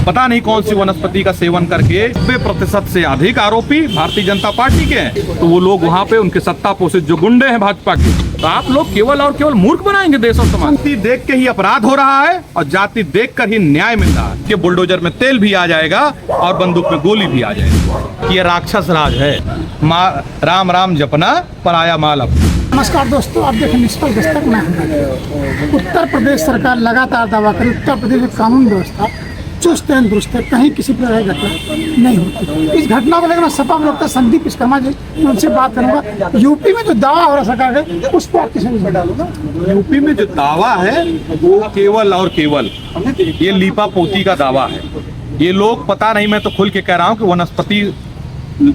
पता नहीं कौन सी वनस्पति का सेवन करके 90% से अधिक आरोपी भारतीय जनता पार्टी के हैं। तो वो लोग वहाँ पे उनके सत्ता पोषित जो गुंडे हैं भाजपा के, तो आप लोग केवल और केवल मूर्ख बनाएंगे देश और समाज। जाति देख के ही अपराध हो रहा है और जाति देख कर ही न्याय मिल रहा है कि बुलडोजर में तेल भी आ जाएगा और बंदूक में गोली भी आ जाएगी। ये राक्षस राज है। राम राम जपना पराया माल अपना। नमस्कार दोस्तों, आप देखें निष्पक्ष दस्तक में। उत्तर प्रदेश सरकार लगातार दावा करे उत्तर प्रदेश में कानून व्यवस्था चुस्त एवं दुरुस्त है, कहीं किसी प्रकार की घटना नहीं होती। इस घटना को लेकर मैं सपा प्रवक्ता संदीप विश्वकर्मा जी उनसे बात करूंगा। यूपी में जो दावा हो रहा सरकार है उस पर आप किसी डालूंगा। यूपी में जो दावा है वो केवल और केवल ये लीपा पोती का दावा है। ये लोग पता नहीं, मैं तो खुल के कह रहा हूँ कि वनस्पति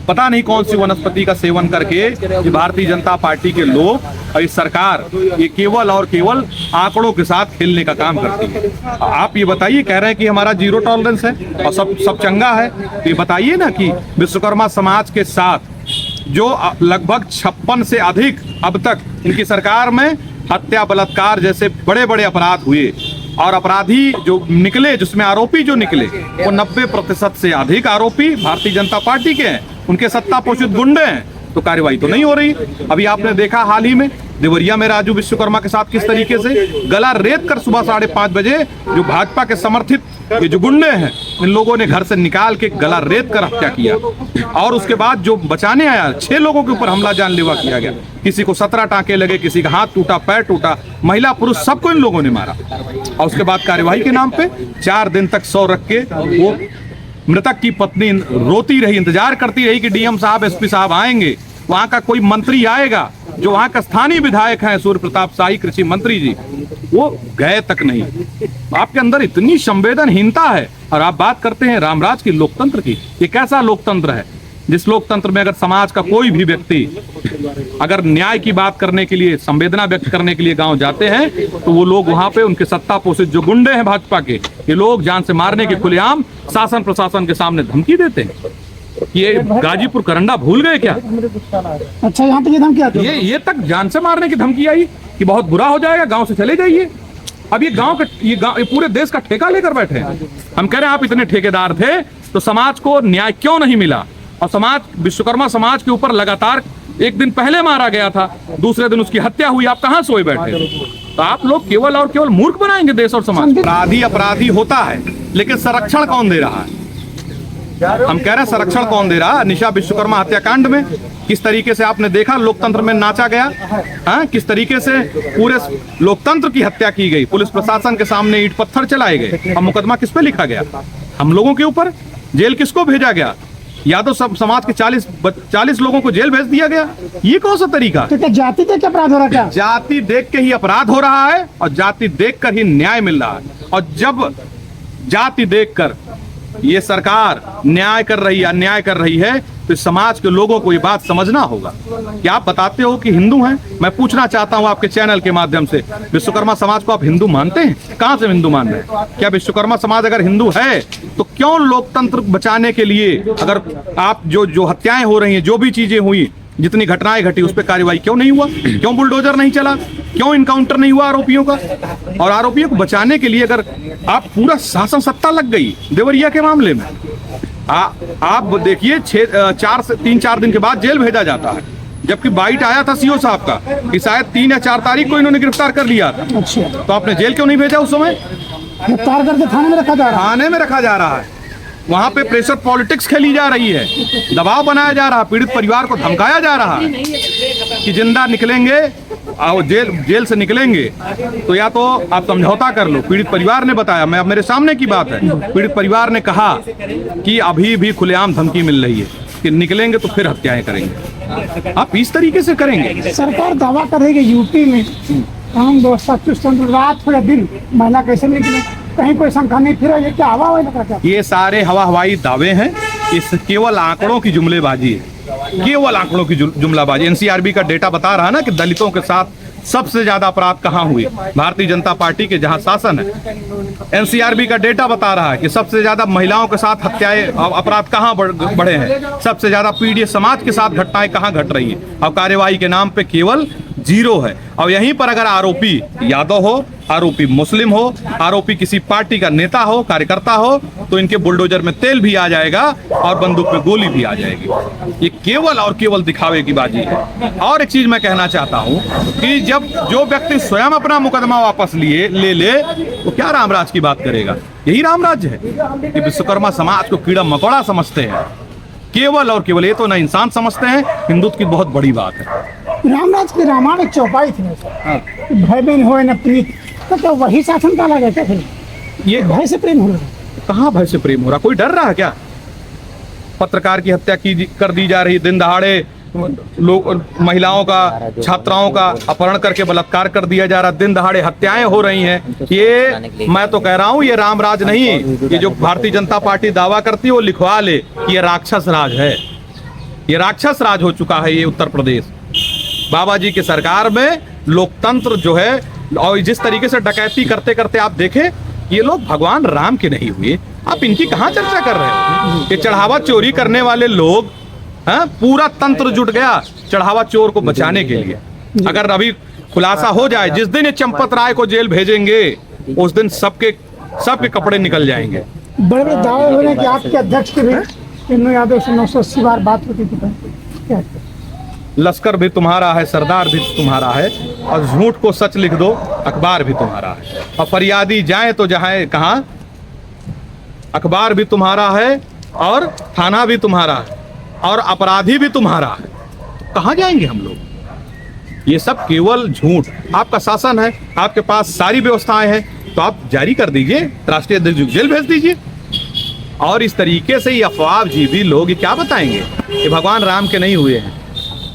पता नहीं कौन सी वनस्पति का सेवन करके ये भारतीय जनता पार्टी के लोग और इस सरकार ये केवल और केवल आंकड़ों के साथ खेलने का काम करती है। आप ये बताइए, कह रहे हैं कि हमारा जीरो टॉलरेंस है और सब चंगा है, तो ये बताइए ना कि विश्वकर्मा समाज के साथ जो लगभग 56 से अधिक अब तक इनकी सरकार में हत्या बलात्कार जैसे बड़े बड़े अपराध हुए और अपराधी जो निकले, जिसमें आरोपी जो निकले वो 90% से अधिक आरोपी भारतीय जनता पार्टी के हैं, उनके सत्ता पोषित गुंडे हैं, तो कार्रवाई तो नहीं हो रही। अभी आपने देखा हाल ही में देवरिया में राजू विश्वकर्मा के साथ किस तरीके से गला रेत कर सुबह 5:30 बजे जो भाजपा के समर्थित ये जो गुंडे हैं इन लोगों ने घर से निकाल के गला रेत कर हत्या किया और उसके बाद जो बचाने आया 6 लोगों के ऊपर हमला जानलेवा किया गया। किसी को 17 टांके लगे, किसी का हाथ टूटा, पैर टूटा, महिला पुरुष सबको इन लोगों ने मारा और उसके बाद कार्यवाही के नाम पे 4 दिन तक सौ रख के वो मृतक की पत्नी रोती रही, इंतजार करती रही कि डीएम साहब एसपी साहब आएंगे, वहां का कोई मंत्री आएगा। जो वहां का स्थानीय विधायक हैं सूर्य प्रताप शाही कृषि मंत्री जी, वो गए तक नहीं। आपके अंदर इतनी संवेदनहीनता है और आप बात करते हैं रामराज की, लोकतंत्र की। ये कैसा लोकतंत्र है जिस लोकतंत्र में अगर समाज का कोई भी व्यक्ति अगर न्याय की बात करने के लिए, संवेदना व्यक्त करने के लिए गांव जाते हैं तो वो लोग वहां पे उनके सत्ता पोषित जो गुंडे हैं भाजपा के, ये लोग जान से मारने के खुलेआम शासन प्रशासन के सामने धमकी देते हैं। ये गाजीपुर करंडा भूल गए क्या? अच्छा, यहाँ तक ये धमकी आती है? ये तक जान से मारने की धमकी आई कि बहुत बुरा हो जाएगा, गांव से चले जाइए। अब ये गांव का ये पूरे देश का ठेका लेकर बैठे हैं। हम कह रहे हैं आप इतने ठेकेदार थे तो समाज को न्याय क्यों नहीं मिला? और समाज, विश्वकर्मा समाज के ऊपर लगातार एक दिन पहले मारा गया था, दूसरे दिन उसकी हत्या हुई, आप कहां सोए बैठे? तो आप लोग केवल और केवल मूर्ख बनाएंगे देश और समाज। अपराधी होता है लेकिन संरक्षण कौन दे रहा है? हम कह रहे हैं संरक्षण कौन दे रहा है? निशा विश्वकर्मा हत्याकांड में किस तरीके से आपने देखा लोकतंत्र में नाचा गया, किस तरीके से पूरे लोकतंत्र की हत्या की गई, पुलिस प्रशासन के सामने ईंट पत्थर चलाए गए। अब मुकदमा किस पे लिखा गया? हम लोगों के ऊपर। जेल किसको भेजा गया? यादव सब समाज के 40 लोगों को जेल भेज दिया गया। ये कौन सा तरीका? तो क्या जाति देख के अपराध हो रहा है? जाति देख के ही अपराध हो रहा है और जाति देख कर ही न्याय मिल रहा है। और जब जाति देखकर ये सरकार न्याय कर रही है, अन्याय कर रही है, तो समाज के लोगों को ये बात समझना होगा कि आप बताते हो कि हिंदू हैं। मैं पूछना चाहता हूं आपके चैनल के माध्यम से, विश्वकर्मा समाज को आप हिंदू मानते हैं? कहां से हिंदू मान रहे हैं? क्या विश्वकर्मा समाज अगर हिंदू है तो क्यों लोकतंत्र बचाने के लिए, अगर आप जो हत्याएं हो रही हैं, जो भी चीजें हुई, जितनी घटनाएं घटी, उस पर कार्रवाई क्यों नहीं हुआ? क्यों बुलडोजर नहीं चला? क्यों इनकाउंटर नहीं हुआ आरोपियों का? और आरोपियों को बचाने के लिए अगर आप पूरा शासन सत्ता लग गई देवरिया के मामले में, आप देखिए 3-4 दिन के बाद जेल भेजा जाता है, जबकि बाइट आया था सीओ साहब का कि शायद 3 या 4 तारीख को इन्होंने गिरफ्तार कर लिया था। अच्छा, तो आपने जेल क्यों नहीं भेजा उस समय? गिरफ्तार करके थाने में रखा जा रहा है। थाने में रखा जा रहा है। वहां पे प्रेशर पॉलिटिक्स खेली जा रही है, दबाव बनाया जा रहा है, पीड़ित परिवार को धमकाया जा रहा है कि जिंदा निकलेंगे और जेल से निकलेंगे तो या तो आप समझौता कर लो। पीड़ित परिवार ने बताया, मैं अब मेरे सामने की बात है, पीड़ित परिवार ने कहा कि अभी भी खुलेआम धमकी मिल रही है कि निकलेंगे तो फिर हत्याएं करेंगे। आप इस तरीके से करेंगे? सरकार दावा करेगी यूपी में कानून व्यवस्था चुस्त, रात पूरे दिन महिला कैसे निकले, कहीं कोई शंका नहीं, फिर ये क्या हवा लग रहा है? ये सारे हवाई दावे हैं, इस केवल आंकड़ों की जुमलेबाजी है, केवल आंकड़ों की जुमलाबाजी। एनसीआरबी का डेटा बता रहा है ना कि दलितों के साथ सबसे ज्यादा अपराध कहाँ हुए? भारतीय जनता पार्टी के जहां शासन है। एनसीआरबी का डेटा बता रहा है कि सबसे ज्यादा महिलाओं के साथ हत्याएं, अपराध कहाँ बढ़े हैं, सबसे ज्यादा पीड़ित समाज के साथ घटनाएं कहाँ घट रही है। और कार्यवाही के नाम पे केवल जीरो है। और यहीं पर अगर आरोपी यादव हो, आरोपी मुस्लिम हो, आरोपी किसी पार्टी का नेता हो, कार्यकर्ता हो, तो इनके बुलडोजर में तेल भी आ जाएगा और बंदूक में गोली भी आ जाएगी। ये केवल और केवल दिखावे की बाजी है। और एक चीज मैं कहना चाहता हूं कि जब जो व्यक्ति स्वयं अपना मुकदमा वापस ले तो क्या रामराज की बात करेगा? यही रामराज है कि विश्वकर्मा समाज को कीड़ा मकोड़ा समझते हैं, केवल और केवल। ये तो ना इंसान समझते हैं, हिंदुत्व की बहुत बड़ी बात है। रामराज की रामायण एक चौपाई थी भय बिन होए न प्रीत, तो क्या वही शासन काला गया क्या? फिर ये भय से प्रेम हो रहा है? कहाँ भय से प्रेम हो रहा? कोई डर रहा है क्या? पत्रकार की हत्या कर दी जा रही, दिन दहाड़े लोग, महिलाओं का, छात्राओं का अपहरण करके बलात्कार कर दिया जा रहा, दिन दहाड़े हत्याएं हो रही हैं। ये मैं तो कह रहा हूं, ये रामराज नहीं, ये जो भारतीय जनता पार्टी दावा करती है वो लिखवा ले, ये राक्षस राज है। ये राक्षस राज हो चुका है ये उत्तर प्रदेश। बाबा जी की सरकार में लोकतंत्र जो है, और जिस तरीके से डकैती करते करते आप देखें, ये लोग भगवान राम के नहीं हुए, आप इनकी कहाँ चर्चा कर रहे हो? ये चढ़ावा चोरी करने वाले लोग, हाँ, पूरा तंत्र जुट गया चढ़ावा चोर को बचाने के लिए। अगर अभी खुलासा हो जाए, जिस दिन ये चंपत राय को जेल भेजेंगे, उस दिन सबके कपड़े निकल जाएंगे। बड़े बड़े दावे हो रहे हैं कि आपके अध्यक्ष के भी किन्नू यादव से 980 बार बात होती थी। क्या लश्कर भी तुम्हारा है, सरदार भी तुम्हारा है, और झूठ को सच लिख दो, अखबार भी तुम्हारा है। और फरियादी जाए तो जाए कहाँ, अखबार भी तुम्हारा है और थाना भी तुम्हारा है और अपराधी भी तुम्हारा है, तो कहाँ जाएंगे हम लोग? ये सब केवल झूठ। आपका शासन है, आपके पास सारी व्यवस्थाएं हैं, तो आप जारी कर दीजिए, राष्ट्रीय अध्यक्ष को जेल भेज दीजिए। और इस तरीके से ये अफवाहजीवी लोग ये क्या बताएंगे? ये भगवान राम के नहीं हुए हैं,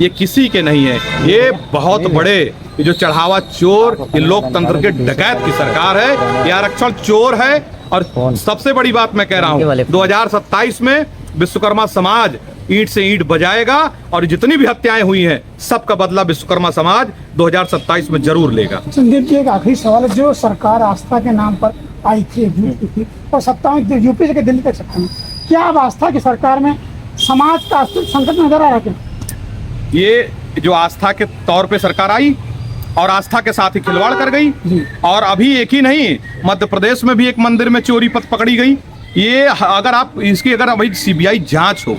ये किसी के नहीं है, ये बहुत बड़े, ये जो चढ़ावा चोर, ये लोकतंत्र के डकैत की सरकार है, ये आरक्षण चोर है। और सबसे बड़ी बात मैं कह रहा हूँ, 2027 में विश्वकर्मा समाज ईंट से ईंट बजाएगा, और जितनी भी हत्याएं हुई हैं सबका बदला विश्वकर्मा समाज 2027 में जरूर लेगा। संदीप जी, एक आखिरी सवाल है, जो सरकार आस्था के नाम पर आई थी थी और सत्ता में यूपी से दिल्ली तक सत्ता में, क्या अब आस्था की सरकार में समाज का अस्तित्व संकट में नजर आ रहा है? ये जो आस्था के तौर पे सरकार आई और आस्था के साथ ही खिलवाड़ कर गई, और अभी एक ही नहीं, मध्य प्रदेश में भी एक मंदिर में चोरी पकड़ी गई। ये अगर आप इसकी अगर अभी सीबीआई जांच हो,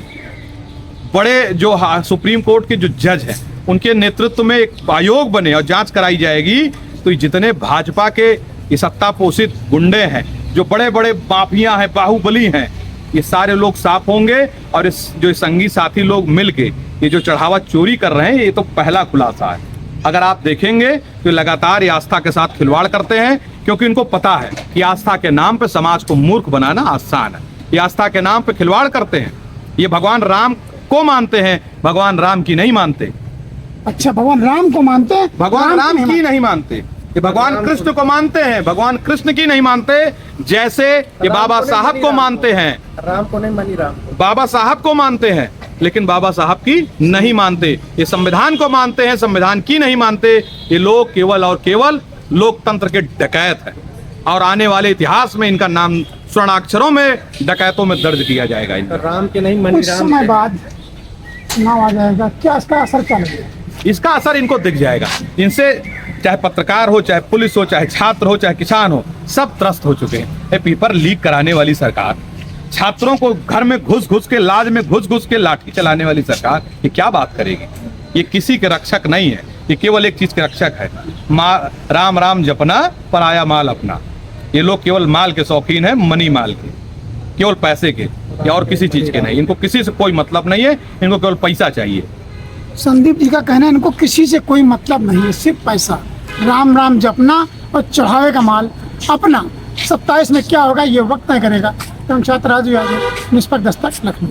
बड़े जो सुप्रीम कोर्ट के जो जज हैं उनके नेतृत्व में एक आयोग बने और जांच कराई जाएगी, तो जितने भाजपा के ये सत्ता पोषित गुंडे हैं, जो बड़े बड़े माफिया हैं, बाहुबली हैं, ये सारे लोग साफ होंगे। और इस जो संगी साथी लोग मिलके ये जो चढ़ावा चोरी कर रहे हैं, ये तो पहला खुलासा है। अगर आप देखेंगे तो लगातार ये आस्था के साथ खिलवाड़ करते हैं, क्योंकि इनको पता है कि आस्था के नाम पे समाज को मूर्ख बनाना आसान है। ये आस्था के नाम पे खिलवाड़ करते हैं। ये भगवान राम को मानते हैं, भगवान राम की नहीं मानते। अच्छा, भगवान राम को मानते हैं, भगवान राम की नहीं मानते। ये भगवान कृष्ण को मानते हैं, भगवान कृष्ण की नहीं मानते। जैसे ये बाबा साहब को मानते हैं, राम को नहीं मानी, राम बाबा साहब को मानते हैं, लेकिन बाबा साहब की नहीं मानते। ये संविधान को मानते हैं, संविधान की नहीं मानते। ये लोग केवल और केवल लोकतंत्र के डकैत है, और आने वाले इतिहास में इनका नाम स्वर्णाक्षरों में डकैतों में दर्ज किया जाएगा। राम के नहीं मानी, कुछ समय बाद चुनाव आ जाएगा, क्या इसका असर क्या लगेगा? इसका असर इनको दिख जाएगा। इनसे चाहे पत्रकार हो, चाहे पुलिस हो, चाहे छात्र हो, चाहे किसान हो, सब त्रस्त हो चुके हैं। पेपर लीक कराने वाली सरकार, छात्रों को घर में घुस घुस के, लाज में घुस घुस के लाठी चलाने वाली सरकार, ये क्या बात करेगी? ये किसी के रक्षक नहीं है, ये केवल एक चीज के रक्षक है, राम राम जपना, पराया माल अपना। ये लोग केवल माल के शौकीन है, मनी माल के, केवल पैसे के, या और किसी चीज के नहीं। इनको किसी से कोई मतलब नहीं है, इनको केवल पैसा चाहिए। संदीप जी का कहना है, इनको किसी से कोई मतलब नहीं है, सिर्फ पैसा, राम राम जपना और चढ़ावे का माल अपना। 27 में क्या होगा ये वक्त तय करेगा। राजू यादव, निष्पक्ष दस्तक, लखनऊ।